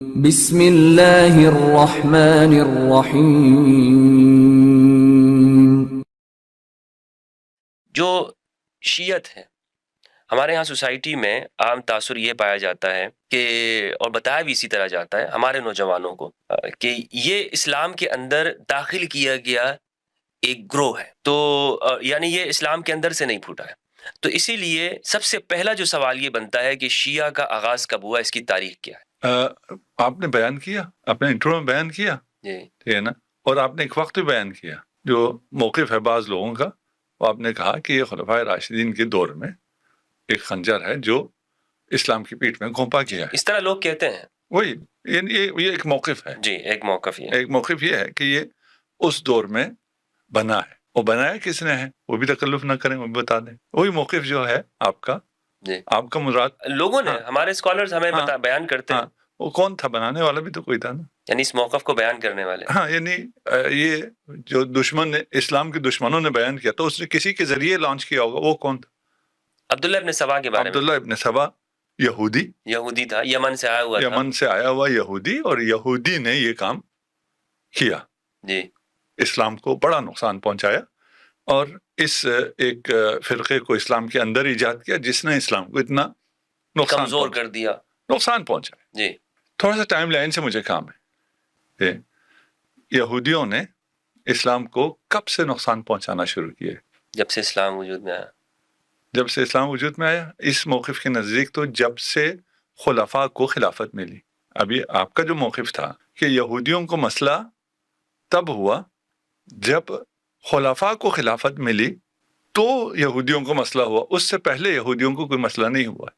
بسم اللہ الرحمن الرحیم۔ جو شیعت ہے ہمارے ہاں سوسائٹی میں عام تاثر یہ پایا جاتا ہے کہ، اور بتایا بھی اسی طرح جاتا ہے ہمارے نوجوانوں کو، کہ یہ اسلام کے اندر داخل کیا گیا ایک گروہ ہے، تو یعنی یہ اسلام کے اندر سے نہیں پھوٹا ہے۔ تو اسی لیے سب سے پہلا جو سوال یہ بنتا ہے کہ شیعہ کا آغاز کب ہوا، اس کی تاریخ کیا ہے؟ آپ نے بیان کیا، اپنے انٹرو میں بیان کیا، جی ٹھیک ہے نا، اور آپ نے ایک وقت بھی بیان کیا جو موقف ہے بعض لوگوں کا، وہ آپ نے کہا کہ یہ خلفائے راشدین کے دور میں ایک خنجر ہے جو اسلام کی پیٹھ میں گھونپا گیا ہے۔ اس طرح لوگ کہتے ہیں، وہی یہ ایک موقف ہے، جی ایک موقف یہ ہے۔ ایک موقف یہ ہے کہ یہ اس دور میں بنا ہے، اور بنایا کس نے ہے وہ بھی تکلف نہ کریں، وہ بھی بتا دیں۔ وہی موقف جو ہے آپ کا، جی آپ کا مراد لوگوں نے، ہمارے اسکالرز ہمیں بیان کرتے ہیں، وہ کون تھا؟ بنانے والا بھی تو کوئی تھا نا، یعنی اس موقف کو بیان کرنے والے۔ ہاں، یعنی یہ جو دشمن نے، اسلام کے دشمنوں نے بیان کیا، تو اس نے کسی کے ذریعے لانچ کیا ہوگا، وہ کون تھا؟ عبداللہ ابن سبا کے بارے میں۔ عبداللہ ابن سبا یہودی تھا، یمن سے آیا ہوا تھا۔ یمن سے آیا ہوا یہودی، اور یہودی نے یہ کام کیا، جی اسلام کو بڑا نقصان پہنچایا، اور اس ایک فرقے کو اسلام کے اندر ایجاد کیا جس نے اسلام کو اتنا کمزور کر دیا، نقصان پہنچایا۔ جی تھوڑا سا ٹائم لائن سے مجھے کام ہے کہ یہودیوں نے اسلام کو کب سے نقصان پہنچانا شروع کیا؟ جب سے اسلام وجود میں آیا۔ جب سے اسلام وجود میں آیا، اس موقف کے نزدیک تو جب سے خلفاء کو خلافت ملی۔ ابھی آپ کا جو موقف تھا کہ یہودیوں کو مسئلہ تب ہوا جب خلفاء کو خلافت ملی تو یہودیوں کو مسئلہ ہوا، اس سے پہلے یہودیوں کو کوئی مسئلہ نہیں ہوا،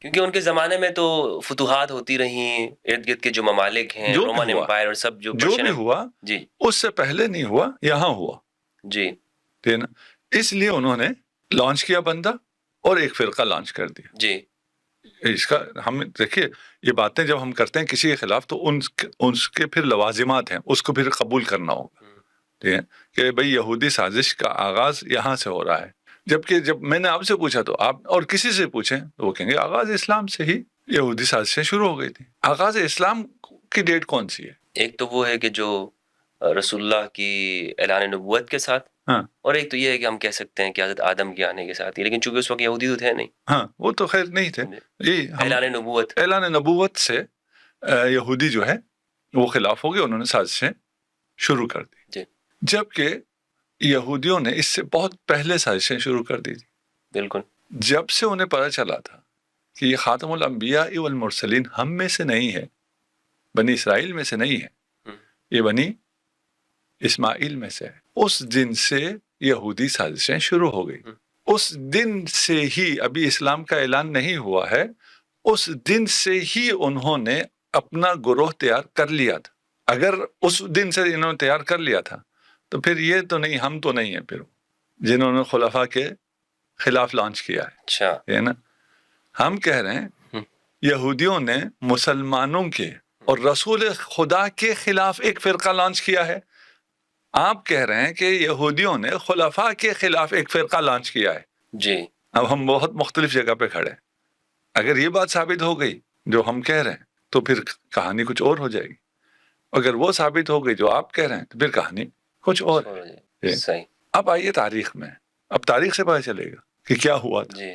کیونکہ ان کے زمانے میں تو فتوحات ہوتی رہیں، ارد گرد کے جو ممالک ہیں، رومن امپائر اور سب جو بھی ہوا، جی اس سے پہلے نہیں ہوا، یہاں ہوا، جی ٹھیک ہے نا۔ اس لیے انہوں نے لانچ کیا بندہ، اور ایک فرقہ لانچ کر دیا۔ جی اس کا ہم دیکھیے، یہ باتیں جب ہم کرتے ہیں کسی کے خلاف تو ان کے پھر لوازمات ہیں، اس کو پھر قبول کرنا ہوگا، ٹھیک ہے، کہ بھئی یہودی سازش کا آغاز یہاں سے ہو رہا ہے۔ جبکہ جب میں نے آپ سے پوچھا تو آپ اور کسی سے پوچھیں تو وہ کہیں گے آغاز اسلام سے ہی یہودی سازشیں شروع ہو گئی تھی۔ آغاز اسلام کی ڈیٹ کون سی ہے؟ ایک تو وہ ہے کہ جو رسول اللہ کی اعلان نبوت کے ساتھ، اور ایک تو یہ ہے کہ ہم کہہ سکتے ہیں کہ حضرت آدم کے آنے کے ساتھ ہی، لیکن چونکہ اس وقت یہودی تو تھے نہیں۔ ہاں، وہ تو خیر نہیں تھے، اعلان نبوت سے یہودی جو ہے وہ خلاف ہو گئے، انہوں نے سازشیں شروع کر دی، جبکہ یہودیوں نے اس سے بہت پہلے سازشیں شروع کر دی تھی۔ بالکل، جب سے انہیں پتہ چلا تھا کہ یہ خاتم الانبیاء والمرسلین ہم میں سے نہیں ہے، بنی اسرائیل میں سے نہیں ہے، یہ بنی اسماعیل میں سے ہے، اس دن سے یہودی سازشیں شروع ہو گئی۔ اس دن سے ہی، ابھی اسلام کا اعلان نہیں ہوا ہے، اس دن سے ہی انہوں نے اپنا گروہ تیار کر لیا تھا۔ اگر اس دن سے انہوں نے تیار کر لیا تھا تو پھر یہ تو نہیں، ہم تو نہیں ہیں پھر جنہوں نے خلفاء کے خلاف لانچ کیا ہے، اچھا ہے نا۔ ہم کہہ رہے ہیں یہودیوں نے مسلمانوں کے اور رسول خدا کے خلاف ایک فرقہ لانچ کیا ہے، آپ کہہ رہے ہیں کہ یہودیوں نے خلفاء کے خلاف ایک فرقہ لانچ کیا ہے۔ جی اب ہم بہت مختلف جگہ پہ کھڑے ہیں۔ اگر یہ بات ثابت ہو گئی جو ہم کہہ رہے ہیں تو پھر کہانی کچھ اور ہو جائے گی، اگر وہ ثابت ہو گئی جو آپ کہہ رہے ہیں تو پھر کہانی کچھ اور ہے۔ صحیح۔ اب آئیے تاریخ میں، اب تاریخ سے پتہ چلے گا کہ کیا ہوا تھا۔ جی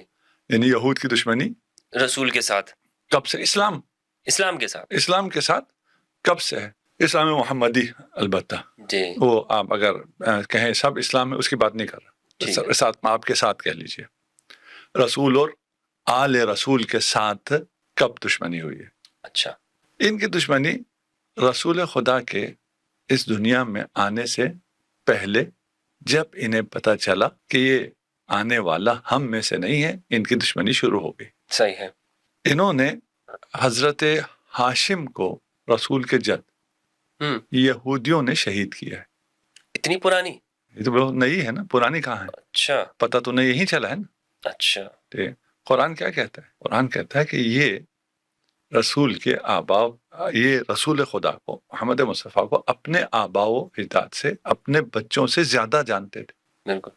یعنی یہود کی دشمنی رسول کے ساتھ کب سے؟ اسلام کے ساتھ کب سے ہے؟ اسلام محمدی، البتہ جی وہ آپ اگر کہیں سب اسلام میں، اس کی بات نہیں کر رہا، ساتھ آپ کے ساتھ کہہ لیجئے، رسول اور آل رسول کے ساتھ کب دشمنی ہوئی ہے؟ اچھا، ان کی دشمنی رسول خدا کے اس دنیا میں آنے سے پہلے، جب انہیں پتہ چلا کہ یہ آنے والا ہم میں سے نہیں ہے، ان کی دشمنی شروع ہو گئی۔ صحیح ہے۔ انہوں نے حضرت ہاشم کو، رسول کے جد، یہودیوں نے شہید کیا ہے۔ اتنی پرانی؟ یہ تو بہت نئی ہے نا، پرانی کہاں ہے؟ اچھا، پتہ تو نہیں یہی چلا ہے نا۔ اچھا، قرآن کیا کہتا ہے؟ قرآن کہتا ہے کہ یہ رسول کے آباء، یہ رسول خدا کو، محمد مصطفیٰ کو، اپنے آباء و اجداد سے، اپنے بچوں سے زیادہ جانتے تھے۔ بالکل،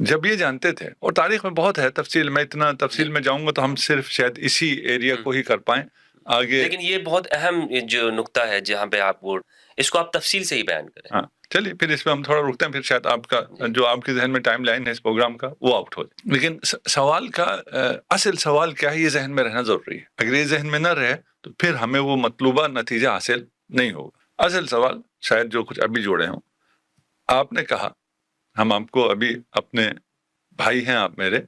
جب یہ جانتے تھے، اور تاریخ میں بہت ہے تفصیل، میں اتنا تفصیل میں جاؤں گا تو ہم صرف شاید اسی ایریا کو ہی کر پائیں، آگے لیکن یہ بہت اہم جو نقطہ ہے جہاں پہ آپ وہ اس کو آپ تفصیل سے ہی بیان کریں. ہاں چلیے پھر اس پہ ہم تھوڑا رکتے ہیں، پھر شاید آپ کا جو آپ کے ذہن میں ٹائم لائن ہے اس پروگرام کا وہ آؤٹ ہو جائے. لیکن سوال کا اصل سوال کیا ہے، یہ ذہن میں رہنا ضروری ہے. اگر یہ ذہن میں نہ رہے تو پھر ہمیں وہ مطلوبہ نتیجہ حاصل نہیں ہوگا. اصل سوال شاید جو کچھ ابھی جوڑے ہوں، آپ نے کہا ہم آپ کو ابھی اپنے بھائی ہیں، آپ میرے،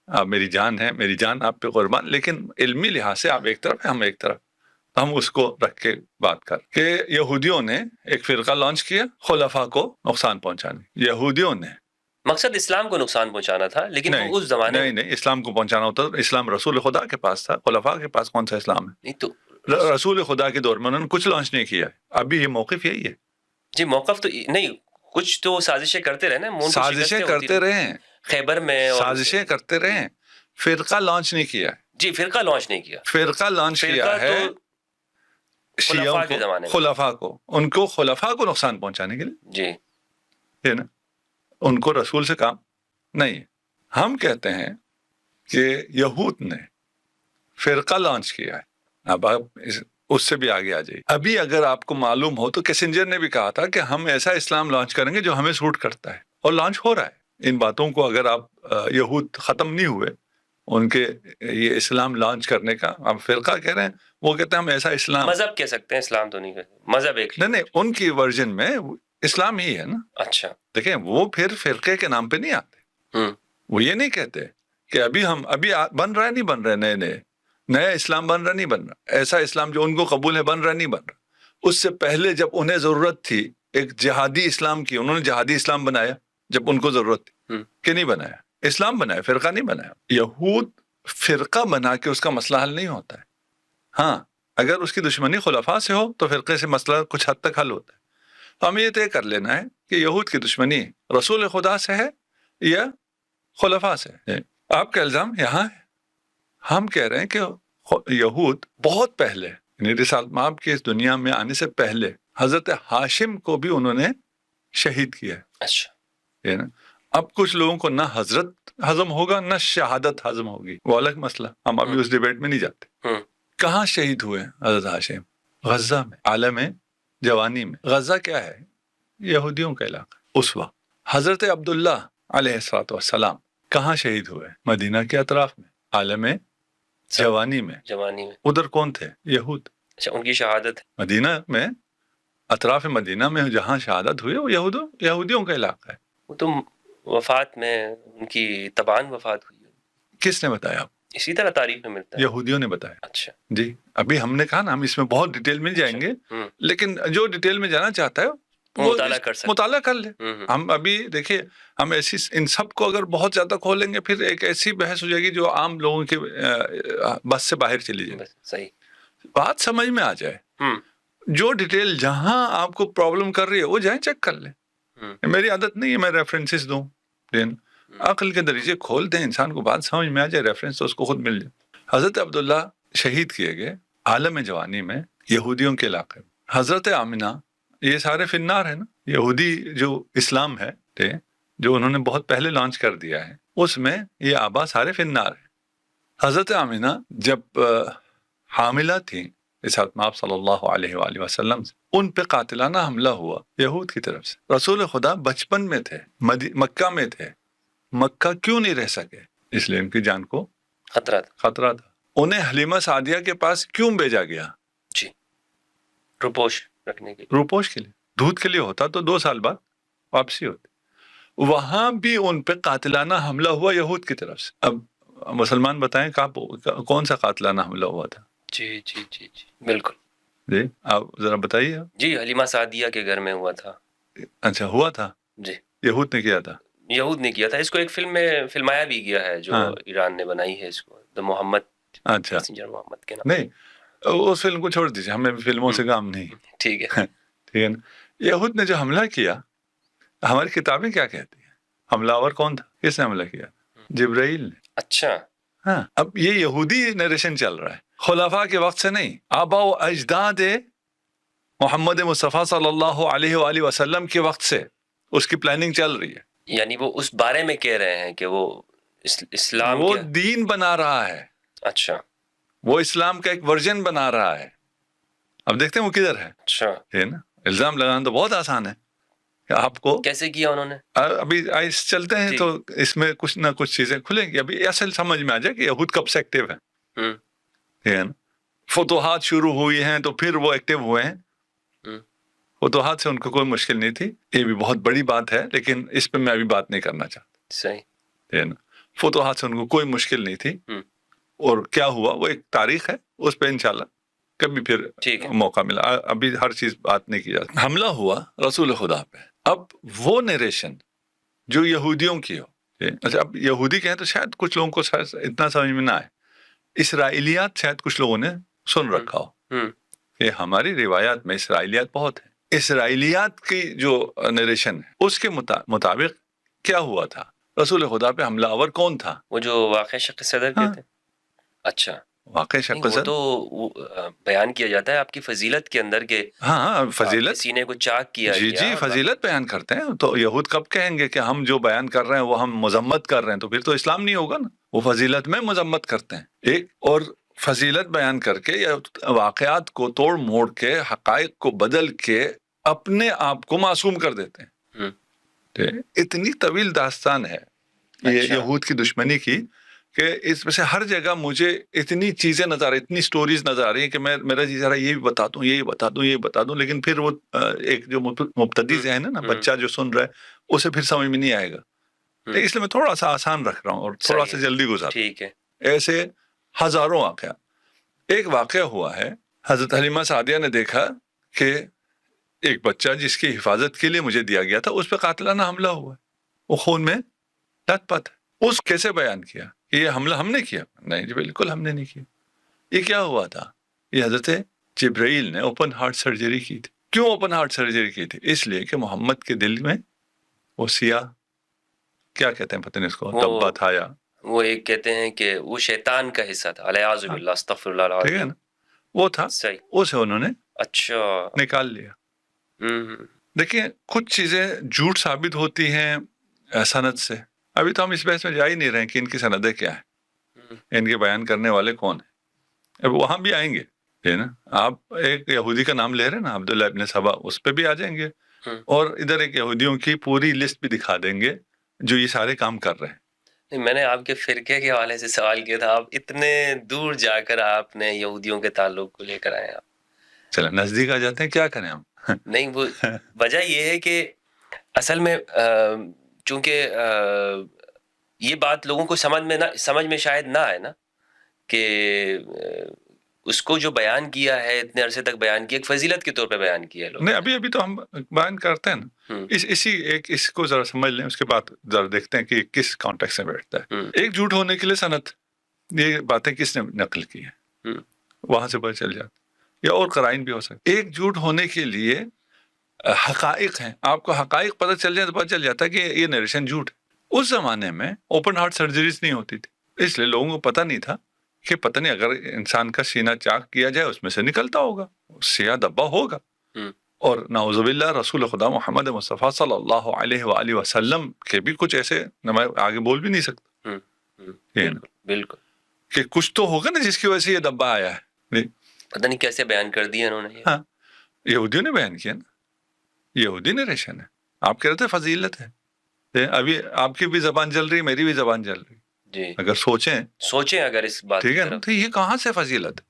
آپ میری جان ہیں، میری جان آپ پہ قربان، لیکن علمی لحاظ سے آپ ایک طرف ہیں، ہم ایک طرف. ہم اس کو رکھ کے بات کر کہ یہودیوں نے ایک فرقہ لانچ کیا خلفاء کو نقصان پہنچانے. یہودیوں نے مقصد اسلام کو نقصان پہنچانا تھا، لیکن وہ اس زمانے میں نہیں اسلام کو پہنچانا ہوتا تو اسلام رسول خدا کے پاس تھا، خلفاء کے پاس کون سا اسلام ہے؟ نہیں تو رسول خدا کے دور میں انہوں نے کچھ لانچ نہیں کیا ہے. ابھی یہ موقف یہی ہے. جی موقف تو نہیں، کچھ تو سازشیں کرتے رہے نا، سازشیں کرتے رہے، خیبر میں سازشیں کرتے رہے، فرقہ لانچ نہیں کیا ہے. جی فرقہ لانچ نہیں کیا، فرقہ لانچ کیا ہے شیعوں خلفاء کے زمانے کو، میں خلفاء کو، ان کو خلفاء کو نقصان پہنچانے کے لیے. جی ہے نا، ان کو رسول سے کام نہیں ہے. ہم کہتے ہیں کہ یہود نے فرقہ لانچ کیا ہے. اب آپ اس سے بھی آگے آ جائیے. ابھی اگر آپ کو معلوم ہو تو کیسنجر نے بھی کہا تھا کہ ہم ایسا اسلام لانچ کریں گے جو ہمیں سوٹ کرتا ہے، اور لانچ ہو رہا ہے. ان باتوں کو اگر آپ یہود ختم نہیں ہوئے ان کے یہ اسلام لانچ کرنے کا، آپ فرقہ کہہ رہے ہیں، وہ کہتے ہیں ہم ایسا اسلام، مذہب کہہ سکتے ہیں، اسلام تو نہیں کہتے، مذہب ایک نہیں ان کی ورژن میں اسلام ہی ہے نا. اچھا دیکھیں وہ پھر فرقے کے نام پہ نہیں آتے. وہ یہ نہیں کہتے کہ ابھی ہم بن رہا ہے، نہیں بن رہے، نیا اسلام بن رہا نہیں بن رہا، ایسا اسلام جو ان کو قبول ہے بن رہا نہیں بن رہا. اس سے پہلے جب انہیں ضرورت تھی ایک جہادی اسلام کی، انہوں نے جہادی اسلام بنایا جب ان کو ضرورت تھی، کہ نہیں بنایا، اسلام بنایا، فرقہ نہیں بنایا. یہود فرقہ بنا کے اس کا مسئلہ حل نہیں ہوتا ہے. ہاں اگر اس کی دشمنی خلفاء سے ہو تو فرقے سے مسئلہ کچھ حد تک حل ہوتا ہے. تو ہمیں یہ طے کر لینا ہے کہ یہود کی دشمنی رسول خدا سے ہے یا خلفاء سے ہے. آپ کا الزام یہاں ہے. ہم کہہ رہے ہیں کہ یہود بہت پہلے، یعنی رسالت مآب کے اس دنیا میں آنے سے پہلے حضرت ہاشم کو بھی انہوں نے شہید کیا ہے. اچھا اب کچھ لوگوں کو نہ حضرت ہضم ہوگا نہ شہادت ہضم ہوگی، وہ الگ مسئلہ، ہم ابھی اس ڈیبیٹ میں نہیں جاتے. کہاں شہید ہوئے حضرت ہاشم؟ غزہ میں، عالم جوانی میں. غزہ کیا ہے؟ یہودیوں کا علاقہ. اس وقت حضرت عبداللہ علیہ السلام کہاں شہید ہوئے؟ مدینہ کے اطراف میں، عالم جوانی میں. ادھر کون تھے؟ یہود. اچھا ان کی شہادت مدینہ میں، اطراف مدینہ میں جہاں شہادت ہوئی وہ یہودیوں کا علاقہ ہے. وہ تو وفات میں ان کی تبان وفات ہوئی. کس نے بتایا آپ؟ اسی طرح تاریخ میں ملتا ہے، یہودیوں نے بتایا. اچھا جی ابھی ہم نے کہا نا ہم اس میں بہت ڈیٹیل میں جائیں گے، لیکن جو ڈیٹیل میں جانا چاہتا ہے وہ مطالعہ کر لے. ہم ابھی دیکھیے، ہم ایسی ان سب کو اگر بہت زیادہ کھولیں گے پھر ایک ایسی بحث ہو جائے گی جو عام لوگوں کے بس سے باہر چلی جائے. صحیح بات سمجھ میں آ جائے. جو ڈیٹیل جہاں آپ کو پرابلم کر رہی ہے وہ جائیں چیک کر لیں. میری عادت نہیں ہے میں ریفرنسز دوں، عقل کے دریچے کھول دیں، انسان کو بات سمجھ میں آ جائے، ریفرنس تو اس کو خود مل جائے. حضرت عبداللہ شہید کیے گئے عالم جوانی میں، یہودیوں کے علاقے میں. حضرت آمنہ، یہ سارے فی النار ہیں نا. یہودی جو اسلام ہے جو انہوں نے بہت پہلے لانچ کر دیا ہے، اس میں یہ آبا سارے فی النار ہیں. حضرت آمنہ جب حاملہ تھیں رسالت مآب صلی اللہ علیہ وآلہ وسلم سے، ان پہ قاتلانہ حملہ ہوا یہود کی طرف سے. رسول خدا بچپن میں تھے، مکہ میں تھے. مکہ کیوں نہیں رہ سکے؟ اس لیے ان کی جان کو خطرہ تھا. انہیں حلیمہ سعدیہ کے پاس کیوں بھیجا گیا؟ جی روپوش رکھنے کے، روپوش کے لیے. دودھ کے لیے ہوتا تو 2 سال بعد واپسی ہوتی. وہاں بھی ان پہ قاتلانہ حملہ ہوا یہود کی طرف سے. اب مسلمان بتائیں کون سا قاتلانہ حملہ ہوا تھا؟ جی جی جی جی بالکل. جی آپ ذرا بتائیے. جی حلیمہ سعدیہ کے گھر میں ہوا تھا. اچھا ہوا تھا. جی یہود نے کیا تھا. یہود نے کیا تھا. اس کو ایک فلم میں فلمایا بھی گیا ہے جو ایران نے بنائی ہے، اس کو دا محمد. اچھا محمد کے نام. نہیں اس فلم کو چھوڑ دیجیے، ہمیں فلموں سے کام نہیں. ٹھیک ہے ٹھیک ہے نا. یہود نے جو حملہ کیا، ہماری کتابیں کیا کہتی ہیں؟ حملہ آور کون تھا؟ کس نے حملہ کیا؟ جبرائیل نے. اچھا ہاں اب یہ یہودی نیریشن چل رہا ہے، خلفاء کے وقت سے نہیں، آبا و اجداد محمد مصطفیٰ صلی اللہ علیہ وآلہ وسلم کے وقت سے اس کی پلاننگ چل رہی ہے. یعنی وہ اس بارے میں کہہ رہے ہیں کہ وہ اسلام وہ دین بنا رہا ہے. اچھا وہ اسلام کا ایک ورژن بنا رہا ہے. اب دیکھتے ہیں وہ کدھر ہے. اچھا ہے نا, الزام لگانا تو بہت آسان ہے کہ آپ کو. کیسے کیا انہوں نے؟ ابھی آئس چلتے ہیں جی. تو اس میں کچھ نہ کچھ چیزیں کھلیں گی. ابھی اصل سمجھ میں آ جائے کہ یہود کب سے ایکٹیو ہے. ہے نا, فتوحات شروع ہوئی ہیں تو پھر وہ ایکٹیو ہوئے ہیں. فتوحات سے ان کو کوئی مشکل نہیں تھی. یہ بھی بہت بڑی بات ہے لیکن اس پہ میں ابھی بات نہیں کرنا چاہتا. صحیح ہے نا, فتوحات سے ان کو کوئی مشکل نہیں تھی. اور کیا ہوا وہ ایک تاریخ ہے, اس پہ انشاءاللہ کبھی پھر موقع ملا. ابھی ہر چیز بات نہیں کی جاتی. حملہ ہوا رسول خدا پہ. اب وہ نیریشن جو یہودیوں کی ہو, اچھا اب یہودی کہیں تو شاید کچھ لوگوں کو شاید اتنا سمجھ میں نہ آئے. اسرائیلیات شاید کچھ لوگوں نے سن رکھا ہو کہ ہماری روایات میں اسرائیلیات بہت ہیں. اسرائیلیات کی جو نیریشن ہے اس کے مطابق کیا ہوا تھا, رسول خدا پہ حملہ آور کون تھا؟ وہ جو واقع شق صدر کہتے ہیں. اچھا واقع شق وہ تو بیان کیا جاتا ہے آپ کی فضیلت کے اندر کہ ہاں فضیلت سینے کو چاک کیا. جی فضیلت بیان کرتے ہیں. تو یہود کب کہیں گے کہ ہم جو بیان کر رہے ہیں وہ ہم مذمت کر رہے ہیں, تو پھر تو اسلام نہیں ہوگا نا. وہ فضیلت میں مذمت کرتے ہیں ایک, اور فضیلت بیان کر کے یا واقعات کو توڑ موڑ کے حقائق کو بدل کے اپنے آپ کو معصوم کر دیتے ہیں. اتنی طویل داستان ہے یہ یہود کی دشمنی کی کہ اس میں سے ہر جگہ مجھے اتنی چیزیں نظر آ رہی, اتنی سٹوریز نظر آ رہی ہیں کہ میرا جی ذرا یہ بھی بتا دوں, یہ بتا دوں, یہ بتا دوں, لیکن پھر وہ ایک جو مبتدی ذہن ہے نا, بچہ جو سن رہا ہے اسے پھر سمجھ میں نہیں آئے گا. اس لیے میں تھوڑا سا آسان رکھ رہا ہوں اور تھوڑا سا جلدی گزار. ٹھیک ہے. ایسے ہزاروں واقعہ. ایک واقعہ ہوا ہے, حضرت حلیمہ سعدیہ نے دیکھا کہ ایک بچہ جس کی حفاظت کے لیے مجھے دیا گیا تھا اس پہ قاتلانہ حملہ ہوا ہے, وہ خون میں لت پت ہے. اس کیسے بیان کیا کہ یہ حملہ ہم نے کیا؟ نہیں جی بالکل ہم نے نہیں کیا. یہ کیا ہوا تھا؟ یہ حضرت جبرائیل نے اوپن ہارٹ سرجری کی تھی. کیوں اوپن ہارٹ سرجری کی تھی؟ اس لیے کہ محمد کے دل میں وہ سیاہ کیا کہتے ہیں پتہ نہیں اس کو, دبا تھا یا وہ ایک کہتے ہیں کہ وہ شیطان کا حصہ تھا. الیاذ باللہ, استغفر اللہ العظیم. ٹھیک ہے نا, وہ تھا. صحیح. اسے انہوں نے اچھا نکال لیا. دیکھیں کچھ چیزیں جھوٹ ثابت ہوتی ہیں سند سے. ابھی تو ہم اس بحث میں جا ہی نہیں رہے کہ ان کی سندیں کیا ہیں, ان کے بیان کرنے والے کون ہیں. اب وہاں بھی آئیں گے, ہے نا. آپ ایک یہودی کا نام لے رہے ہیں نا, عبداللہ ابن سبا, اس پہ بھی آ جائیں گے. اور ادھر ایک یہودیوں کی پوری لسٹ بھی دکھا دیں گے جو یہ سارے کام کر رہے ہیں. میں نے آپ کے فرقے کے حوالے سے سوال کیا تھا, آپ اتنے دور جا کر آپ نے یہودیوں کے تعلق کو لے کر آئے. آپ چلیں نزدیک آ جاتے ہیں, کیا کریں ہم. نہیں, وہ وجہ یہ ہے کہ اصل میں چونکہ یہ بات لوگوں کو سمجھ میں شاید نہ آئے نا کہ اس کو جو بیان کیا ہے اتنے عرصے تک بیان کیا, ایک فضیلت کے طور پہ بیان کیا ہے لوگ. نہیں ابھی تو ہم بیان کرتے ہیں نا, اس کو ذرا سمجھ لیں, اس کے بعد ذرا دیکھتے ہیں کہ کس کانٹیکس میں بیٹھتا ہے. ایک جھوٹ ہونے کے لیے سند, یہ باتیں کس نے نقل کی ہیں وہاں سے پتہ چل جاتا, یا اور قرائن بھی ہو سکتے. ایک جھوٹ ہونے کے لیے حقائق ہیں, آپ کو حقائق پتہ چل جائے تو پتہ چل جاتا ہے کہ یہ نیریشن جھوٹ ہے. اس زمانے میں اوپن ہارٹ سرجریز نہیں ہوتی تھی, اس لیے لوگوں کو پتہ نہیں تھا کہ پتہ نہیں اگر انسان کا سینہ چاک کیا جائے اس میں سے نکلتا ہوگا, سیاہ دبا ہوگا. اور نعوذ باللہ رسول خدا محمد مصطفیٰ صلی اللہ علیہ وآلہ وسلم کے بھی کچھ ایسے میں آگے بول بھی نہیں سکتا. بالکل کہ کچھ تو ہوگا نا جس کی وجہ سے یہ دبا آیا ہے. پتہ نہیں کیسے بیان کر دیا انہوں نے. ہاں یہودیوں نے بیان کیا نا, یہودی نیریشن ہے. آپ کہہ رہے تھے فضیلت ہے, ابھی آپ کی بھی زبان چل رہی, میری بھی زبان چل رہی. جی اگر سوچیں اگر اس بات, ٹھیک ہے نا, تو یہ کہاں سے فضیلت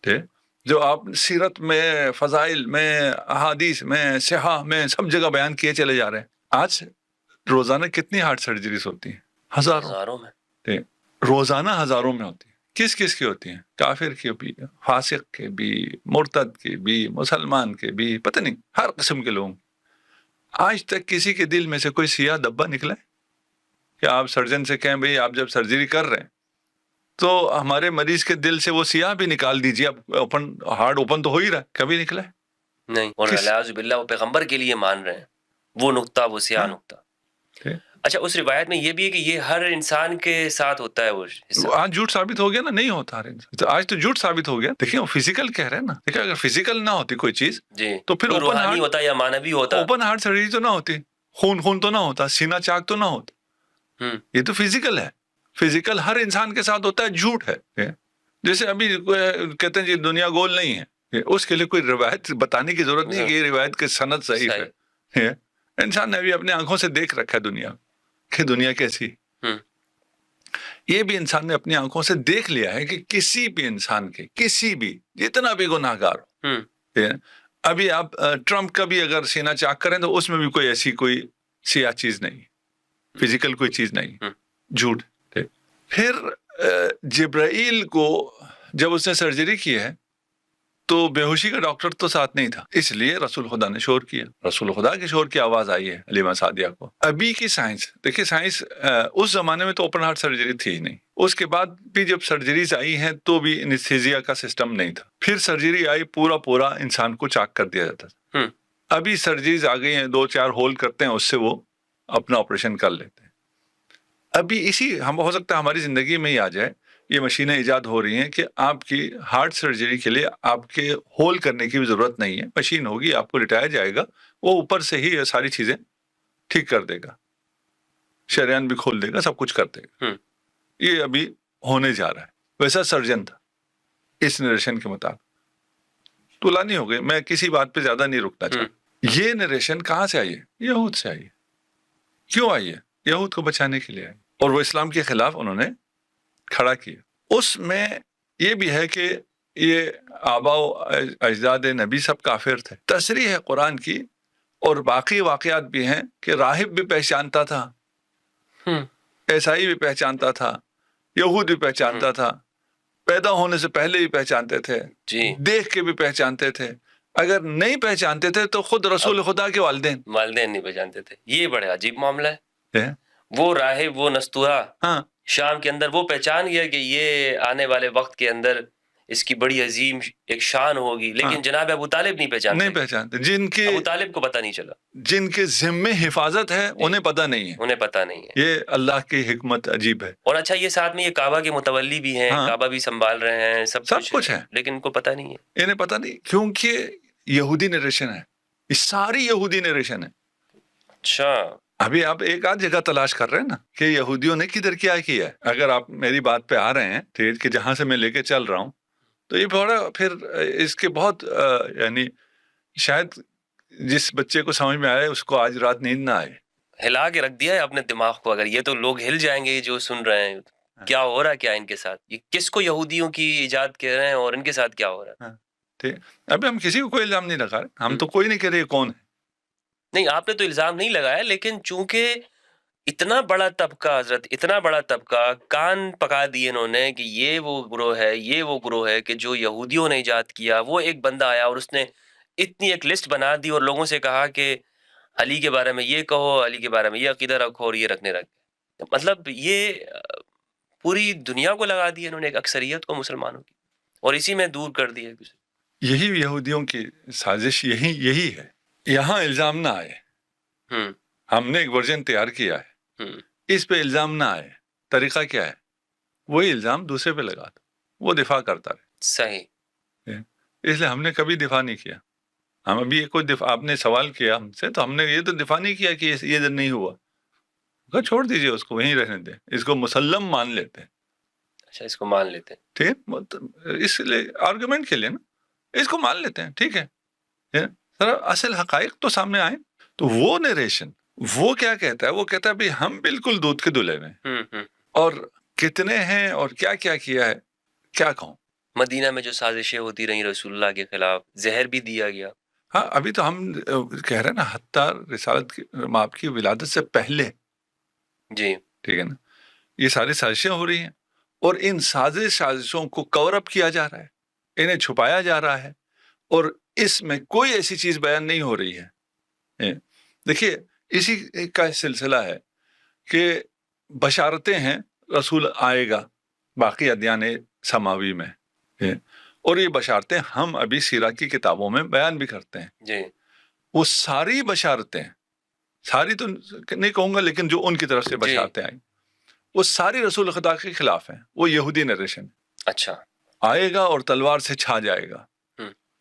ہے جو آپ سیرت میں, فضائل میں, احادیث میں, صحاح میں سب جگہ بیان کیے چلے جا رہے ہیں. آج روزانہ کتنی ہارٹ سرجریز ہوتی ہیں؟ ہزاروں میں. روزانہ ہزاروں میں ہوتی ہیں. کس کس کی ہوتی ہیں؟ کافر کی بھی, فاسق کے بھی, مرتد کے بھی, مسلمان کے بھی, پتہ نہیں ہر قسم کے لوگ. آج تک کسی کے دل میں سے کوئی سیاہ دبا نکلا ہے کہ آپ سرجن سے کہیں بھئی آپ جب سرجری کر رہے ہیں تو ہمارے مریض کے دل سے وہ سیاہ بھی نکال دیجیے, اب اوپن ہارٹ اوپن تو ہو ہی رہا ہے, کبھی نکلا ہے؟ نہیں. اور الیاذ باللہ وہ پیغمبر کے لیے مان رہے ہیں وہ نقطہ, وہ سیاہ نقطہ. اچھا اس روایت میں یہ بھی ہے کہ یہ ہر انسان کے ساتھ ہوتا ہے وہ حصہ. آج جھوٹ ثابت ہو گیا نا, نہیں ہوتا ہر انسان. آج تو جھوٹ ثابت ہو گیا. دیکھیں وہ فزیکل کہہ رہے ہیں نا, دیکھیں اگر فزیکل نہ ہوتی کوئی چیز جی تو پھر روحانی ہوتا یا مانوی ہوتا, اوپن ہارٹ سرجری تو نہ ہوتی, خون تو نہ ہوتا, سینہ چاک تو نہ ہوتا. یہ تو فزیکل ہے, فزیکل ہر انسان کے ساتھ ہوتا ہے, جھوٹ ہے. جیسے ابھی کہتے ہیں جی دنیا گول نہیں ہے، اس کے لیے کوئی روایت بتانے کی ضرورت نہیں کہ یہ روایت کی سند صحیح ہے. انسان نے ابھی اپنے آنکھوں سے دیکھ رکھا ہے دنیا کہ دنیا کیسی. یہ بھی انسان نے اپنی آنکھوں سے دیکھ لیا ہے کہ کسی بھی انسان کے کسی بھی جتنا بھی گناہ گار ہو، ابھی آپ ٹرمپ کا بھی اگر سینہ چاک کریں تو اس میں بھی کوئی ایسی کوئی سیاہ چیز نہیں، فزیکل کوئی چیز نہیں، جھوٹ. پھر جبرائیل کو جب اس نے سرجری کی ہے تو بے ہوشی کا ڈاکٹر تو ساتھ نہیں تھا، اس لیے رسول خدا نے شور کیا، رسول خدا کے شور کی آواز آئی ہے حلیمہ سعدیہ کو. ابھی کی سائنس دیکھیے، سائنس اس زمانے میں تو اوپن ہارٹ سرجری تھی ہی نہیں، اس کے بعد بھی جب سرجریز آئی ہیں تو بھی انستھیزیا کا سسٹم نہیں تھا. پھر سرجری آئی، پورا انسان کو چاک کر دیا جاتا تھا. ابھی سرجریز آ گئی ہیں، 2-4 ہول کرتے ہیں، اس سے وہ اپنا آپریشن کر لیتے ہیں. ابھی اسی ہم ہو سکتا ہے ہماری زندگی میں ہی آ جائے، یہ مشینیں ایجاد ہو رہی ہیں کہ آپ کی ہارٹ سرجری کے لیے آپ کے ہول کرنے کی بھی ضرورت نہیں ہے، مشین ہوگی، آپ کو لٹایا جائے گا، وہ اوپر سے ہی یہ ساری چیزیں ٹھیک کر دے گا، شریان بھی کھول دے گا، سب کچھ کر دے گا. یہ ابھی ہونے جا رہا ہے. ویسا سرجن تھا اس نریشن کے مطابق. طولانی ہو گئی، میں کسی بات پہ زیادہ نہیں رکنا چاہتا. یہ نریشن کہاں سے آئی ہے؟ یہود سے آئی ہے. کیوں آئی ہے؟ یہود کو بچانے کے لیے آئی، اور وہ اسلام کے خلاف انہوں نے کھڑا کیا. اس میں یہ بھی ہے کہ یہ آبا و اجداد نبی سب کافر تھے. تصریح ہے قرآن کی، اور باقی واقعات بھی ہیں کہ راہب بھی پہچانتا تھا، عیسائی بھی پہچانتا تھا، یہود بھی پہچانتا تھا، پیدا ہونے سے پہلے بھی پہچانتے تھے، دیکھ کے بھی پہچانتے تھے. اگر نہیں پہچانتے تھے تو خود رسول خدا کے والدین نہیں پہچانتے تھے. یہ بڑا عجیب معاملہ ہے. وہ راہب، وہ نستوہا شام کے اندر وہ پہچان گیا کہ یہ آنے والے وقت کے اندر اس کی بڑی عظیم ایک شان ہوگی، لیکن جناب ابو طالب نہیں پہچانتے. جن کے ابو طالب کو پتہ نہیں چلا، جن کے ذمے حفاظت ہے انہیں پتہ نہیں ہے. یہ اللہ کی حکمت عجیب ہے. اور اچھا، یہ ساتھ میں یہ کعبہ کے متولی بھی ہیں، کعبہ بھی سنبھال رہے ہیں، سب کچھ ہے، لیکن ان کو پتہ نہیں ہے. انہیں پتہ نہیں، کیونکہ یہودی نریشن ہے، یہ ساری یہودی نریشن ہے. اچھا، ابھی آپ ایک آدھ جگہ تلاش کر رہے ہیں نا کہ یہودیوں نے کدھر کیا ہے. اگر آپ میری بات پہ آ رہے ہیں ٹھیک کہ جہاں سے میں لے کے چل رہا ہوں، تو یہ بڑا پھر اس کے بہت یعنی شاید جس بچے کو سمجھ میں آئے اس کو آج رات نیند نہ آئے. ہلا کے رکھ دیا ہے اپنے دماغ کو. اگر یہ تو لوگ ہل جائیں گے جو سن رہے ہیں، کیا ہو رہا ہے، کیا ان کے ساتھ، یہ کس کو یہودیوں کی ایجاد کہہ رہے ہیں اور ان کے ساتھ کیا ہو رہا ہے. ٹھیک، ابھی ہم کسی کو کوئی الزام نہیں لگا رہے، ہم تو کوئی نہیں کہہ رہے کون ہے. نہیں، آپ نے تو الزام نہیں لگایا، لیکن چونکہ اتنا بڑا طبقہ، حضرت اتنا بڑا طبقہ کان پکا دیے انہوں نے کہ یہ وہ گروہ ہے، یہ وہ گروہ ہے کہ جو یہودیوں نے ایجاد کیا. وہ ایک بندہ آیا اور اس نے اتنی ایک لسٹ بنا دی اور لوگوں سے کہا کہ علی کے بارے میں یہ کہو، علی کے بارے میں یہ عقیدہ رکھو اور یہ رکھنے رکھ. مطلب یہ پوری دنیا کو لگا دی انہوں نے، ایک اکثریت کو مسلمانوں کی، اور اسی میں دور کر دیا. یہی یہودیوں کی سازش یہی ہے. یہاں الزام نہ آئے، ہم نے ایک ورژن تیار کیا ہے، اس پہ الزام نہ آئے. طریقہ کیا ہے؟ وہی الزام دوسرے پہ لگا دو، وہ دفاع کرتا رہے. صحیح. اس لیے ہم نے کبھی دفاع نہیں کیا. ہم ابھی کوئی دفاع، آپ نے سوال کیا ہم سے تو ہم نے یہ تو دفاع نہیں کیا کہ یہ نہیں ہوا. چھوڑ دیجئے اس کو، وہیں رہنے دیں، اس کو مسلم مان لیتے ہیں. اچھا، اس کو مان لیتے ہیں، ٹھیک، اس لیے آرگومنٹ کے لیے نا اس کو مان لیتے ہیں. ٹھیک ہے، ذرا اصل حقائق تو سامنے آئے. تو وہ نریشن وہ کیا کہتا ہے؟ وہ کہتا ہے بھئی ہم بالکل دودھ کے دلے میں، اور کتنے ہیں اور کیا کیا کیا ہے، کیا کہوں. مدینہ میں جو سازشیں ہوتی رہیں رسول اللہ کے خلاف، زہر بھی دیا گیا. ہاں، ابھی تو ہم کہہ رہے ہیں نا، حتیٰ رسالت آپ کی ولادت سے پہلے، جی ٹھیک ہے نا، یہ ساری سازشیں ہو رہی ہیں، اور ان سازشوں کو کور اپ کیا جا رہا ہے، انہیں چھپایا جا رہا ہے، اور اس میں کوئی ایسی چیز بیان نہیں ہو رہی ہے. دیکھیے، اسی کا سلسلہ ہے کہ بشارتیں ہیں رسول آئے گا باقی ادیان سماوی میں، اور یہ بشارتیں ہم ابھی سیرہ کی کتابوں میں بیان بھی کرتے ہیں. جی، وہ ساری بشارتیں، ساری تو نہیں کہوں گا لیکن جو ان کی طرف سے بشارتیں آئیں وہ ساری رسول خدا کے خلاف ہیں. وہ یہودی نریشن. اچھا، آئے گا اور تلوار سے چھا جائے گا،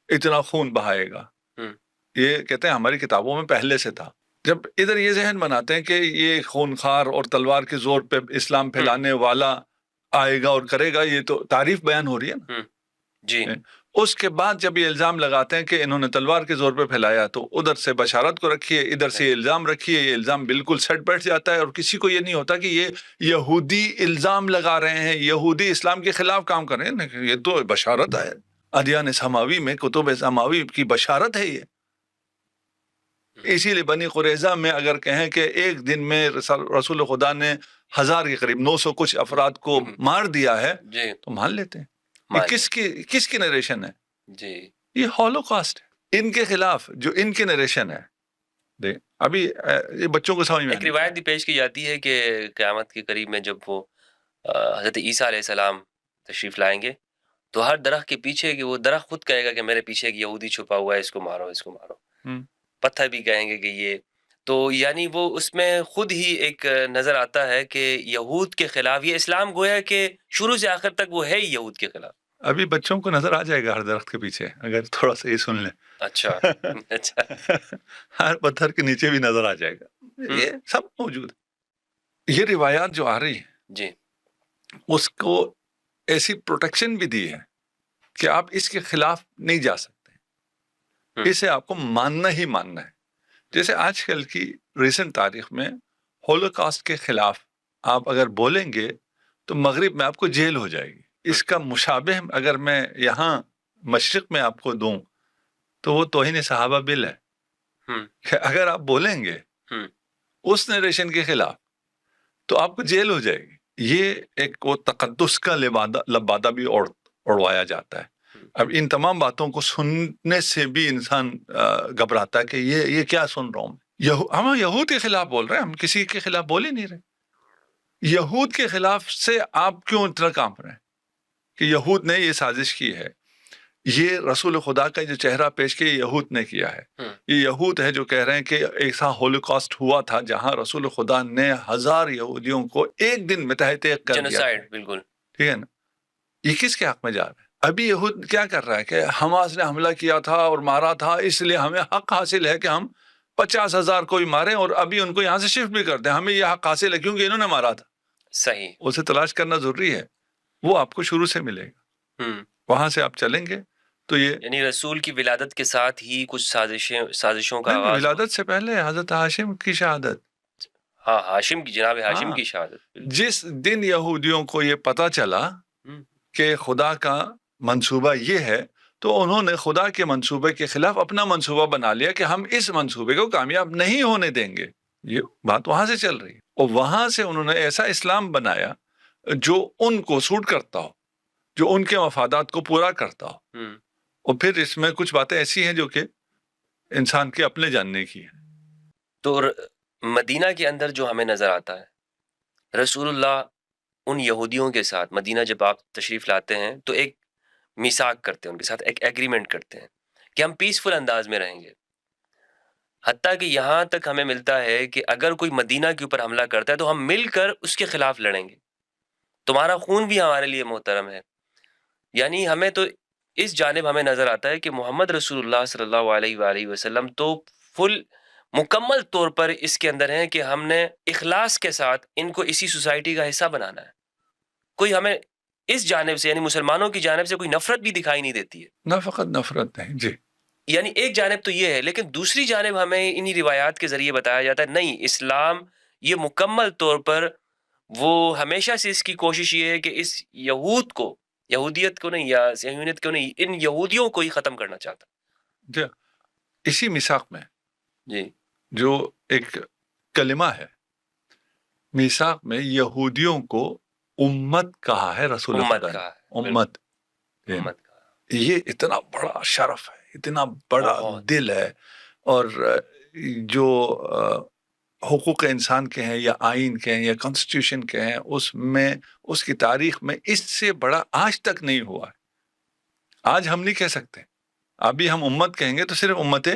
اتنا خون بہائے گا. یہ کہتے ہیں ہماری کتابوں میں پہلے سے تھا. جب ادھر یہ ذہن بناتے ہیں کہ یہ خونخوار اور تلوار کے زور پہ اسلام پھیلانے والا آئے گا اور کرے گا، یہ تو تعریف بیان ہو رہی ہے نا. جی اس کے بعد جب یہ الزام لگاتے ہیں کہ انہوں نے تلوار کے زور پہ پھیلایا، تو ادھر سے بشارت کو رکھیے، ادھر سے یہ الزام رکھیے، یہ الزام بالکل سیٹ بیٹھ جاتا ہے، اور کسی کو یہ نہیں ہوتا کہ یہ یہودی الزام لگا رہے ہیں، یہودی اسلام کے خلاف کام کر رہے ہیں. یہ تو بشارت ہے، ادیان سماوی میں، کتب سماوی کی بشارت ہے یہ. اسی لیے بنی قریظہ میں اگر کہیں کہ ایک دن میں رسول خدا نے 1000 کے قریب 900 کچھ افراد کو مار دیا ہے، جی تو مان لیتے ہیں. یہ کس کی نریشن ہے؟ جی یہ ہولوکاسٹ ہے، ان کے خلاف جو ان کی نریشن ہے. ابھی یہ بچوں کو سمجھ میں ایک روایت بھی پیش کی جاتی ہے کہ قیامت کے قریب میں جب وہ حضرت عیسیٰ علیہ السلام تشریف لائیں گے تو ہر درخت کے پیچھے کہ وہ درخت خود کہے گا کہ میرے پیچھے ایک یہودی چھپا ہوا ہے، اس کو مارو، اس کو مارو. پتھر بھی کہیں گے کہ یہ تو یعنی وہ اس میں خود ہی ایک نظر آتا ہے کہ یہود کے خلاف یہ اسلام گویا کہ شروع سے آخر تک وہ ہے ہی یہود کے خلاف. ابھی بچوں کو نظر آ جائے گا ہر درخت کے پیچھے، اگر تھوڑا سا یہ سن لیں. اچھا اچھا ہر پتھر کے نیچے بھی نظر آ جائے گا، یہ سب موجود ہے. یہ روایات جو آ رہی ہیں جی اس کو ایسی پروٹیکشن بھی دی ہے کہ آپ اس کے خلاف نہیں جا سکتے، اسے آپ کو ماننا ہی ماننا ہے. جیسے آج کل کی ریسنٹ تاریخ میں ہولوکاسٹ کے خلاف آپ اگر بولیں گے تو مغرب میں آپ کو جیل ہو جائے گی. اس کا مشابہ اگر میں یہاں مشرق میں آپ کو دوں تو وہ توہین صحابہ بل ہے کہ اگر آپ بولیں گے اس نریشن کے خلاف تو آپ کو جیل ہو جائے گی. یہ ایک وہ تقدس کا لبادہ بھی اڑوایا جاتا ہے. اب ان تمام باتوں کو سننے سے بھی انسان گھبراتا ہے کہ یہ کیا سن رہا ہوں. ہم یہود کے خلاف بول رہے ہیں، ہم کسی کے خلاف بول ہی نہیں رہے. یہود کے خلاف سے آپ کیوں اتنا کام رہے ہیں کہ یہود نے یہ سازش کی ہے؟ یہ رسول خدا کا جو چہرہ پیش کیا یہود نے کیا ہے. یہ یہود ہے جو کہہ رہے ہیں کہ ایسا ہولوکاسٹ ہوا تھا جہاں رسول خدا نے 1000 یہودیوں کو ایک دن میں تہہ تیغ کر دیا. بالکل ٹھیک ہے نا. یہ کس کے حق میں جا رہا ہے؟ ابھی یہود کیا کر رہا ہے کہ حماس نے حملہ کیا تھا اور مارا تھا، اس لیے ہمیں حق حاصل ہے کہ ہم 50,000 کو بھی ماریں اور ابھی ان کو یہاں سے شفٹ بھی کر دیں. ہمیں یہ حق حاصل ہے کیونکہ انہوں نے مارا تھا. صحیح، اسے تلاش کرنا ضروری ہے، وہ آپ کو شروع سے ملے گا. وہاں سے آپ چلیں گے تو یہ یعنی رسول کی ولادت کے ساتھ ہی کچھ سازشوں کا آغاز. ولادت سے پہلے حضرت ہاشم کی شہادت، ہاں ہاشم کی، جناب ہاشم کی شہادت. جس دن یہودیوں کو یہ پتا چلا کہ خدا کا منصوبہ یہ ہے تو انہوں نے خدا کے منصوبے کے خلاف اپنا منصوبہ بنا لیا کہ ہم اس منصوبے کو کامیاب نہیں ہونے دیں گے. یہ بات وہاں سے چل رہی ہے، اور وہاں سے انہوں نے ایسا اسلام بنایا جو ان کو سوٹ کرتا ہو، جو ان کے مفادات کو پورا کرتا ہو. اور پھر اس میں کچھ باتیں ایسی ہیں جو کہ انسان کے اپنے جاننے کی ہیں. تو مدینہ کے اندر جو ہمیں نظر آتا ہے، رسول اللہ ان یہودیوں کے ساتھ مدینہ جب آپ تشریف لاتے ہیں تو ایک میثاق کرتے ہیں، ان کے ساتھ ایک ایگریمنٹ کرتے ہیں کہ ہم پیسفل انداز میں رہیں گے. حتیٰ کہ یہاں تک ہمیں ملتا ہے کہ اگر کوئی مدینہ کے اوپر حملہ کرتا ہے تو ہم مل کر اس کے خلاف لڑیں گے، تمہارا خون بھی ہمارے لیے محترم ہے. یعنی ہمیں تو اس جانب ہمیں نظر آتا ہے کہ محمد رسول اللہ صلی اللہ علیہ وآلہ وسلم تو مکمل طور پر اس کے اندر ہیں کہ ہم نے اخلاص کے ساتھ ان کو اسی سوسائٹی کا حصہ بنانا ہے. کوئی ہمیں اس جانب سے یعنی مسلمانوں کی جانب سے کوئی نفرت بھی دکھائی نہیں دیتی ہے. نہ فقط نفرت نہیں، جی، یعنی ایک جانب تو یہ ہے، لیکن دوسری جانب ہمیں انہی روایات کے ذریعے بتایا جاتا ہے نہیں، اسلام یہ مکمل طور پر وہ ہمیشہ سے اس کی کوشش یہ ہے کہ اس یہودیت کو نہیں یا صہیونیت کو نہیں، ان یہودیوں کو ہی ختم کرنا چاہتا. جی، اسی میثاق میں جی جو ایک کلمہ ہے، میثاق میں یہودیوں کو امت کہا ہے رسول امت خدا کا نے. امت یہ اتنا بڑا شرف ہے، اتنا بڑا دل ہے، اور جو حقوق انسان کے ہیں یا آئین کے ہیں یا کانسٹیٹیوشن کے ہیں، اس میں اس کی تاریخ میں اس سے بڑا آج تک نہیں ہوا ہے. آج ہم نہیں کہہ سکتے، ابھی ہم امت کہیں گے تو صرف امت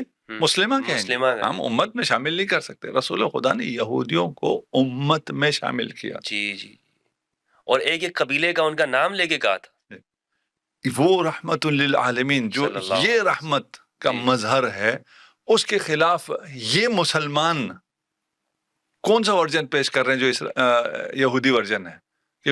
مسلمہ کہیں گے، ہم امت میں شامل نہیں کر سکتے. رسول خدا نے یہودیوں کو امت میں شامل کیا. جی اور ایک قبیلے کا ان کا نام لے کے کہا تھا، وہ رحمت للعالمین، جو یہ رحمت کا مظہر ہے، اس کے خلاف یہ مسلمان کون سا ورژن پیش کر رہے ہیں جو یہودی ورژن ہے کہ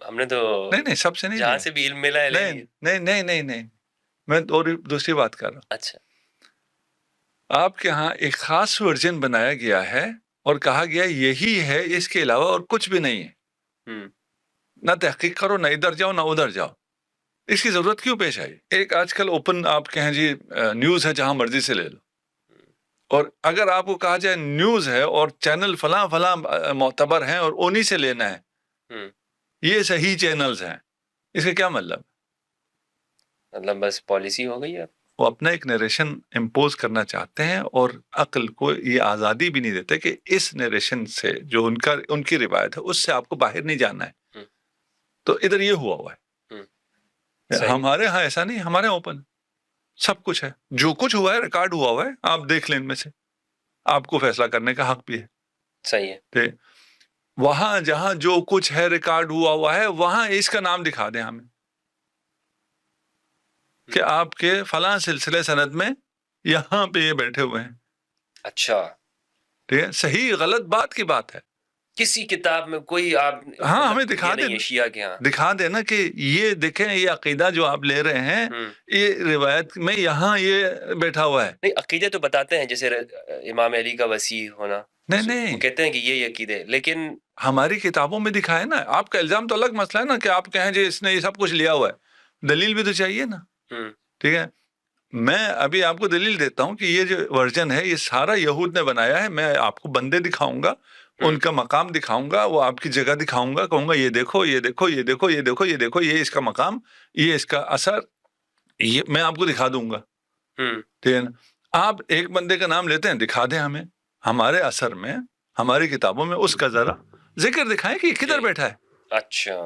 ہم نے تو نہیں سب سے نہیں جہاں لیا. سے بھی علم ملا ہے لے نہیں لیا. نہیں نہیں نہیں میں اور دوسری بات کر رہا ہوں. اچھا. آپ کے ہاں ایک خاص ورژن بنایا گیا ہے اور کہا گیا یہی ہے, اس کے علاوہ اور کچھ بھی نہیں ہے. نہ تحقیق کرو, نہ ادھر جاؤ نہ ادھر جاؤ. اس کی ضرورت کیوں پیش آئی؟ ایک آج کل اوپن آپ کہیں جی نیوز ہے, جہاں مرضی سے لے لو. اور اگر آپ کو کہا جائے نیوز ہے اور چینل فلاں فلاں معتبر ہیں اور انہی سے لینا ہے, یہ صحیح چینلز ہیں, اس کا کیا مطلب؟ مطلب بس پالیسی ہو گئی ہے. وہ اپنا ایک نیریشن امپوز کرنا چاہتے ہیں اور عقل کو یہ آزادی بھی نہیں دیتے کہ اس نیریشن سے جو ان کی روایت ہے اس سے آپ کو باہر نہیں جانا ہے. تو ادھر یہ ہوا ہے. ہمارے ہاں ایسا نہیں, ہمارے اوپن سب کچھ ہے, جو کچھ ہوا ہے ریکارڈ ہوا ہے, آپ دیکھ لیں ان میں سے, آپ کو فیصلہ کرنے کا حق بھی ہے. صحیح ہے. وہاں جہاں جو کچھ ہے ریکارڈ ہوا ہے وہاں اس کا نام دکھا دیں ہمیں کہ آپ کے فلاں سلسلے سند میں یہاں پہ یہ بیٹھے ہوئے ہیں. اچھا, ٹھیک ہے, صحیح غلط بات کی بات ہے. کسی کتاب میں کوئی آپ ہاں ہمیں دکھا دیں, شیعہ کے ہاں دکھا دینا کہ یہ دیکھیں یہ عقیدہ جو آپ لے رہے ہیں یہ روایت میں یہاں یہ بیٹھا ہوا ہے. نہیں, عقیدے تو بتاتے ہیں, جیسے امام علی کا وسیع ہونا, نہیں وہ کہتے ہیں کہ یہ عقیدے, لیکن ہماری کتابوں میں دکھا ہے نا. آپ کا الزام تو الگ مسئلہ ہے نا کہ آپ کہیں جی اس نے یہ سب کچھ لیا ہوا ہے, دلیل بھی تو چاہیے نا. ٹھیک ہے, میں ابھی آپ کو دلیل دیتا ہوں کہ یہ جو ورژن ہے یہ سارا یہود نے بنایا ہے. میں آپ کو بندے دکھاؤں گا, ان کا مقام دکھاؤں گا, وہ آپ کی جگہ دکھاؤں گا, کہوں گا یہ دیکھو یہ دیکھو یہ دیکھو یہ دیکھو یہ دیکھو, یہ اس کا مقام, یہ اس کا اثر, یہ میں آپ کو دکھا دوں گا. ٹھیک ہے نا. آپ ایک بندے کا نام لیتے ہیں, دکھا دیں ہمیں ہمارے اثر میں, ہماری کتابوں میں اس کا ذرا ذکر دکھائیں کہ کدھر بیٹھا ہے. اچھا,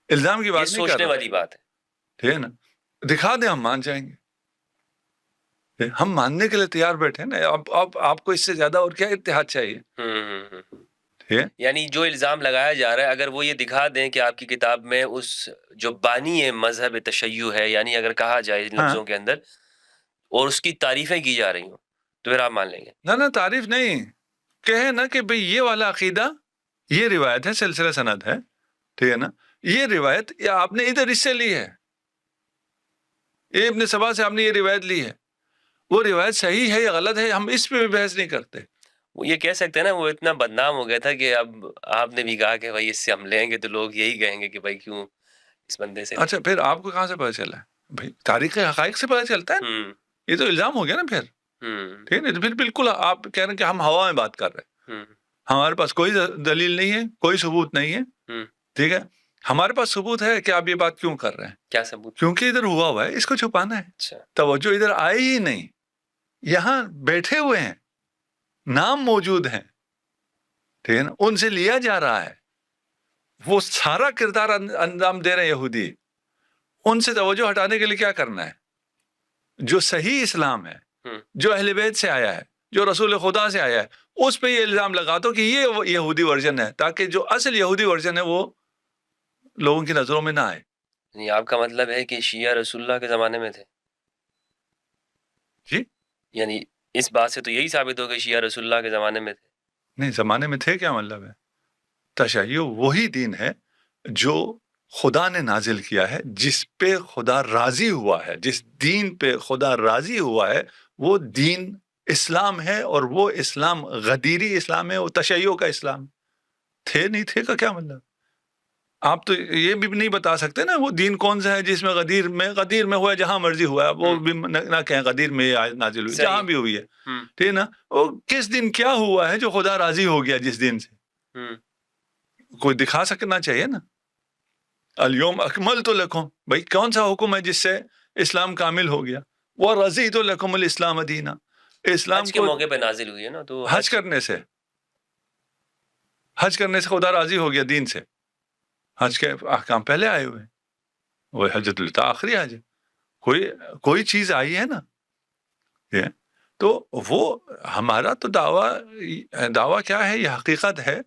الزام کی بات نہیں کر سوچنے والی بات ہے. ٹھیک ہے نا, دکھا دیں, ہم مان جائیں گے. ہم ماننے کے لیے تیار بیٹھے نا. اب آپ کو اس سے زیادہ اور کیا اتحاد چاہیے؟ یعنی جو الزام لگایا جا رہا ہے, اگر وہ یہ دکھا دیں کہ آپ کی کتاب میں اس جو بانی ہے مذہب تشیع ہے, یعنی اگر کہا جائے ان لفظوں کے اندر, اور اس کی تعریفیں کی جا رہی ہوں, تو پھر آپ مان لیں گے؟ نہ تعریف نہیں, کہے نا کہ بھئی یہ والا عقیدہ, یہ روایت ہے, سلسلہ سند ہے, ٹھیک ہے نا, یہ روایت یا آپ نے ادھر اس سے لی ہے, ابن سبا سے آپ نے یہ روایت لی ہے, وہ روایت صحیح ہے یا غلط ہے ہم اس پہ بھی بحث نہیں کرتے. وہ یہ کہہ سکتے ہیں نا, وہ اتنا بدنام ہو گیا تھا کہ اب آپ نے بھی کہا کہ بھائی اس سے ہم لیں گے تو لوگ یہی کہیں گے کہ بھائی کیوں اس بندے سے. اچھا, پھر آپ کو کہاں سے پتہ چلا ہے؟ بھائی تاریخ حقائق سے پتہ چلتا ہے. یہ تو الزام ہو گیا نا پھر. ٹھیک ہے, تو پھر بالکل آپ کہہ رہے ہیں کہ ہم ہوا میں بات کر رہے ہیں, ہمارے پاس کوئی دلیل نہیں ہے, کوئی ثبوت نہیں ہے. ٹھیک ہے, ہمارے پاس ثبوت ہے کہ آپ یہ بات کیوں کر رہے ہیں. کیا ثبوت؟ کیونکہ ادھر ہوا ہے, اس کو چھپانا ہے. توجہ ادھر آئے ہی نہیں, یہاں بیٹھے ہوئے ہیں, نام موجود ہیں, ٹھیک ہے نا, ان سے لیا جا رہا ہے, وہ سارا کردار انجام دے رہے ہیں یہودی. ان سے توجہ ہٹانے کے لیے کیا کرنا ہے؟ جو صحیح اسلام ہے, جو اہل بیت سے آیا ہے, جو رسول خدا سے آیا ہے, اس پہ یہ الزام لگا دو کہ یہ یہودی ورژن ہے, تاکہ جو اصل یہودی ورژن ہے وہ لوگوں کی نظروں میں نہ آئے. یعنی آپ کا مطلب ہے کہ شیعہ رسول اللہ کے زمانے میں تھے؟ جی, یعنی اس بات سے تو یہی ثابت ہو کہ شیعہ رسول اللہ کے زمانے میں تھے. نہیں, زمانے میں تھے کیا مطلب ہے؟ تشیع وہی دین ہے جو خدا نے نازل کیا ہے, جس پہ خدا راضی ہوا ہے, جس دین پہ خدا راضی ہوا ہے, وہ دین اسلام ہے, اور وہ اسلام غدیری اسلام ہے, وہ تشیع کا اسلام. تھے نہیں تھے کا کیا مطلب؟ آپ تو یہ بھی نہیں بتا سکتے نا وہ دین کون سا ہے جس میں غدیر میں ہوا ہے, جہاں مرضی ہوا ہے, وہ بھی نہ کہیں غدیر میں نازل ہوئی, جہاں بھی ہوئی ہے. ٹھیک ہے نا, وہ کس دن کیا ہوا ہے جو خدا راضی ہو گیا جس دن سے, کوئی دکھا سکنا چاہیے نا. الیوم اکملت لکم, بھائی کون سا حکم ہے جس سے اسلام کامل ہو گیا؟ ورضیت لکم الاسلام دینا, اسلام حج کے موقع پہ نازل ہوئی ہے نا, تو حج کرنے سے خدا راضی ہو گیا دین سے. حج کے احکام پہلے آئے ہوئے, وہ حجۃ الوداع آخری حج ہے, کوئی چیز آئی ہے نا. تو وہ ہمارا تو دعویٰ کیا ہے, یہ حقیقت ہے.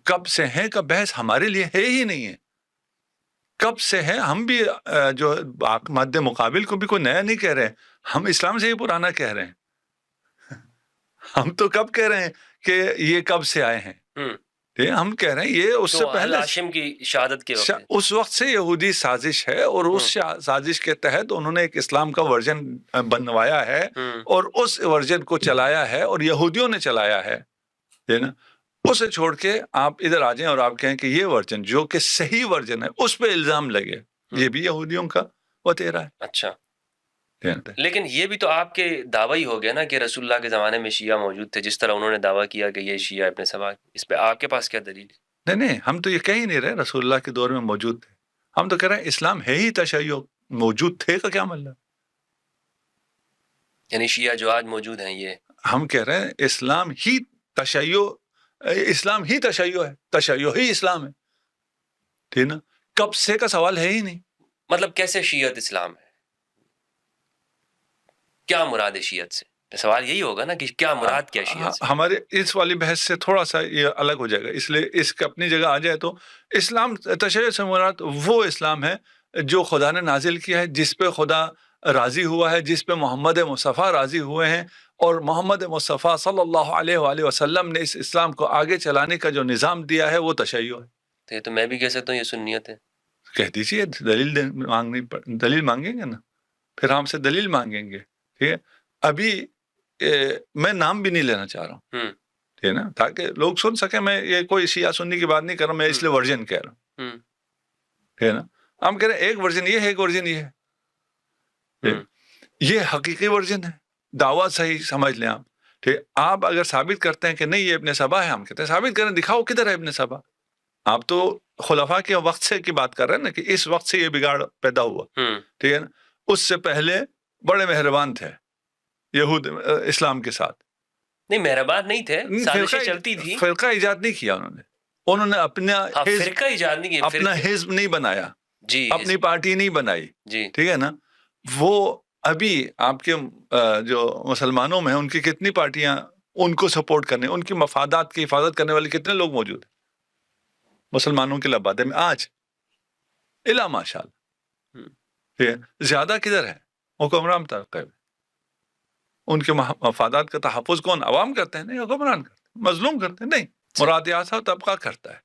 کب سے ہے کا بحث ہمارے لیے ہے ہی نہیں ہے. کب سے ہے, ہم بھی جو مد مقابل کو بھی کوئی نیا نہیں کہہ رہے, ہم اسلام سے ہی پرانا کہہ رہے ہیں. ہم تو کب کہہ رہے ہیں کہ یہ کب سے آئے ہیں. ہم کہہ رہے ہیں یہ اس سے تو پہلے ہاشم کی شہادت کے وقت ہے۔ اس وقت سے یہودی سازش ہے، اور اس سازش کے تحت انہوں نے ایک اسلام کا ورژن بنوایا ہے اور اس ورژن کو چلایا ہے، اور یہودیوں نے چلایا ہے نا۔ اسے چھوڑ کے آپ ادھر آ جائیں اور آپ کہیں کہ یہ ورژن جو کہ صحیح ورژن ہے اس پہ الزام لگے، یہ بھی یہودیوں کا وتیرا ہے۔ اچھا، لیکن یہ بھی تو آپ کے دعویٰ ہی ہو گیا نا کہ رسول اللہ کے زمانے میں شیعہ موجود تھے، جس طرح انہوں نے دعویٰ کیا کہ یہ شیعہ ابن سبا، اس پہ آپ کے پاس کیا دلیل ہے؟ نہیں، ہم تو یہ کہہ ہی نہیں رہے رسول اللہ کے دور میں موجود تھے، ہم تو کہہ رہے ہیں اسلام ہے ہی تشیع، موجود تھے کا کیا مطلب؟ یعنی شیعہ جو آج موجود ہیں یہ ہم کہہ رہے ہیں اسلام ہی تشیع، اسلام ہی تشیع ہے، تشیع ہی اسلام ہے، ٹھیک نا؟ کب سے کا سوال ہے ہی نہیں۔ مطلب کیسے شیعت اسلام ہے؟ کیا مراد ہے شیعت سے؟ سوال یہی ہوگا نا کہ کیا مراد کیا شیعت سے؟ ہمارے اس والی بحث سے تھوڑا سا یہ الگ ہو جائے گا، اس لیے اس کا اپنی جگہ آ جائے تو اسلام تشیع سے مراد وہ اسلام ہے جو خدا نے نازل کیا ہے، جس پہ خدا راضی ہوا ہے، جس پہ محمد مصطفیٰ راضی ہوئے ہیں، اور محمد مصطفیٰ صلی اللہ علیہ وآلہ وسلم نے اس اسلام کو آگے چلانے کا جو نظام دیا ہے وہ تشیع ہے۔ تو یہ تو میں بھی کہہ سکتا ہوں یہ سنیت ہے۔ کہہ دیجیے، دلیل مانگیں گے نا، پھر ہم سے دلیل مانگیں گے، ٹھیک ہے؟ ابھی میں نام بھی نہیں لینا چاہ رہا ہوں، ٹھیک ہے نا، تاکہ لوگ سن سکیں، میں یہ کوئی شیعہ سنی کی بات نہیں کر رہا، میں اس لیے ورژن کہہ رہا ہوں، ٹھیک ہے نا۔ ہم کہہ رہے ہیں ایک ورژن یہ ہے، ایک ورژن یہ ہے، یہ حقیقی ورژن ہے، دعویٰ صحیح سمجھ لیں آپ، ٹھیک۔ آپ اگر ثابت کرتے ہیں کہ نہیں یہ ابن سبا ہے، ہم کہتے ہیں ثابت کریں، دکھاؤ کدھر ہے ابن سبا۔ آپ تو خلفاء کے وقت سے کی بات کر رہے ہیں نا، کہ اس وقت سے یہ بگاڑ پیدا ہوا، ٹھیک ہے نا۔ اس سے پہلے بڑے مہربان تھے یہود اسلام کے ساتھ، نہیں مہربان نہیں تھے، سازشیں چلتی تھی، فرقہ ایجاد نہیں کیا انہوں نے اپنا فرقہ ایجاد نہیں کیا، اپنا حزب نہیں بنایا، جی اپنی پارٹی نہیں بنائی، جی ٹھیک ہے نا۔ وہ ابھی آپ کے جو مسلمانوں میں ان کی کتنی پارٹیاں ان کو سپورٹ کرنے، ان کی مفادات کی حفاظت کرنے والے کتنے لوگ موجود ہیں مسلمانوں کے لبادے میں آج؟ الا ماشاء اللہ، ٹھیک ہے۔ زیادہ کدھر ہے؟ حکمران طبقے میں۔ ان کے مفادات کا تحفظ کون؟ عوام کرتے ہیں؟ نہیں، حکمران کرتے ہیں، مظلوم کرتے ہیں؟ نہیں، مراد طبقہ کرتا ہے۔